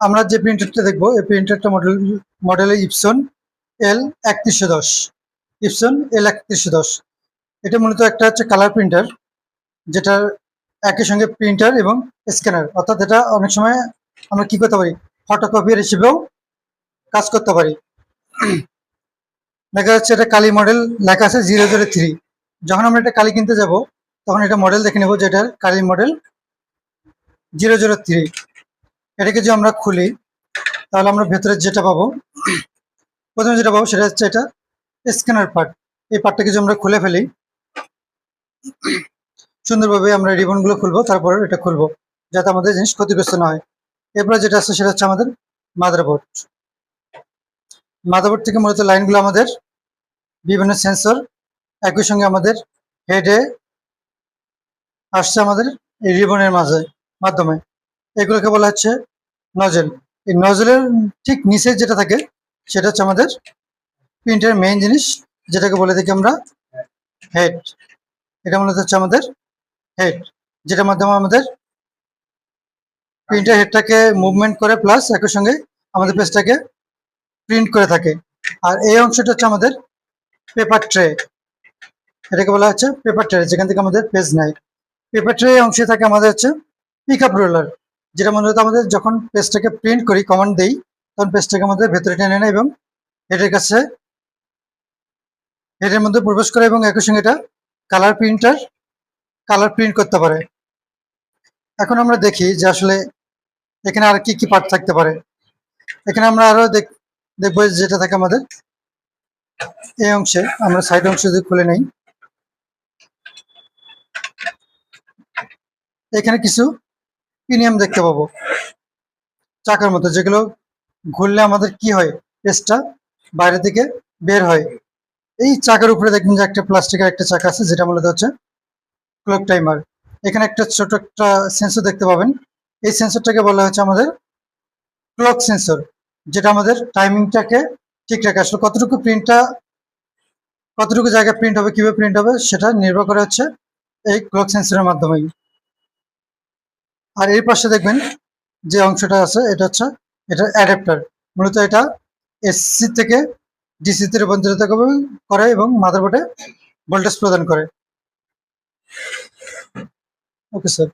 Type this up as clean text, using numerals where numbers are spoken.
আমরা যে প্রিন্টারটা দেখবো এই প্রিন্টারটা মডেলের ইপসন L3110, ইপসন L3110। এটা মূলত একটা হচ্ছে কালার প্রিন্টার, যেটার একই সঙ্গে প্রিন্টার এবং স্ক্যানার, অর্থাৎ এটা অনেক সময় আমরা কি করতে পারি, ফটোকপির হিসেবেও কাজ করতে পারি। দেখা যাচ্ছে এটা কালি মডেল লেখা আছে 003। যখন আমরা এটা কালি কিনতে যাব তখন এটা মডেল দেখে নেব যে এটার কালি মডেল 003। এটাকে যদি আমরা খুলি তাহলে আমরা ভেতরে যেটা পাবো, প্রথমে যেটা পাবো সেটা হচ্ছে এটা স্ক্যানার পার্ট। এই পার্টটাকে যদি আমরা খুলে ফেলি সুন্দরভাবে, আমরা রিবনগুলো খুলবো, তারপর এটা খুলবো যাতে আমাদের জিনিস ক্ষতিগ্রস্ত না হয়। এরপরে যেটা আছে সেটা হচ্ছে আমাদের মাদারবোর্ড। মাদারবোর্ড থেকে মূলত লাইনগুলো আমাদের বিভিন্ন সেন্সর, একই সঙ্গে আমাদের হেডে আসছে আমাদের এই রিবনের মাধ্যমে। এগুলোকে বলা হচ্ছে নজেল। এই নজেলের ঠিক নিচে যেটা থাকে সেটা হচ্ছে আমাদের প্রিন্টের মেইন জিনিস, যেটাকে বলে থাকি আমরা হেড। এটা মূলত হচ্ছে আমাদের হেড, যেটার মাধ্যমে আমাদের প্রিন্টার হেডটাকে মুভমেন্ট করে, প্লাস একই সঙ্গে আমাদের পেজটাকে প্রিন্ট করে থাকে। আর এই অংশটা হচ্ছে আমাদের পেপার ট্রে। এটাকে বলা হচ্ছে পেপার ট্রে, যেখান থেকে আমাদের পেজ নেয়। পেপার ট্রে অংশে থাকে আমাদের হচ্ছে পিক আপ রোলার, যেটা মূলত আমাদের যখন পেজটাকে প্রিন্ট করি, কমান্ড দেই, তখন পেজটাকে আমাদের ভেতরে টেনে নেয় এবং হেডের কাছে, হেডের মধ্যে প্রবেশ করে এবং একই সঙ্গে এটা কালার প্রিন্ট করতে পারে। এখন আমরা দেখি যে আসলে এখানে আর কি কি পার্ট থাকতে পারে। এখানে আমরা আরো দেখবো যেটা থাকে আমাদের এই অংশে, আমরা সাইড অংশ যদি খুলে নেই, এখানে কিছু পিনিয়াম দেখতে পাবো চাকার মতো, যেগুলো ঘুরলে আমাদের কি হয়, পেজটা বাইরে থেকে বের হয়। এই চাকার উপরে দেখবেন যে একটা প্লাস্টিকের একটা চাকা আছে, যেটা মূলত হচ্ছে ক্লক টাইমার। এখানে একটা ছোট একটা সেন্সর দেখতে পাবেন। এই সেন্সরটাকে বলা হচ্ছে আমাদের ক্লক সেন্সর, যেটা আমাদের টাইমিংটাকে ঠিক রাখে। আসলে কতটুকু জায়গায় প্রিন্ট হবে, কিভাবে প্রিন্ট হবে, সেটা নির্ভর করে হচ্ছে এই ক্লক সেন্সরের মাধ্যমেই। আর এর পাশে দেখবেন যে অংশটা আছে এটা হচ্ছে এটা অ্যাডাপ্টার। মূলত এটা এসি থেকে ডিসিতে রূপান্তরিত করে এবং মাদারবোর্ডে ভোল্টেজ প্রদান করে। Okay sir.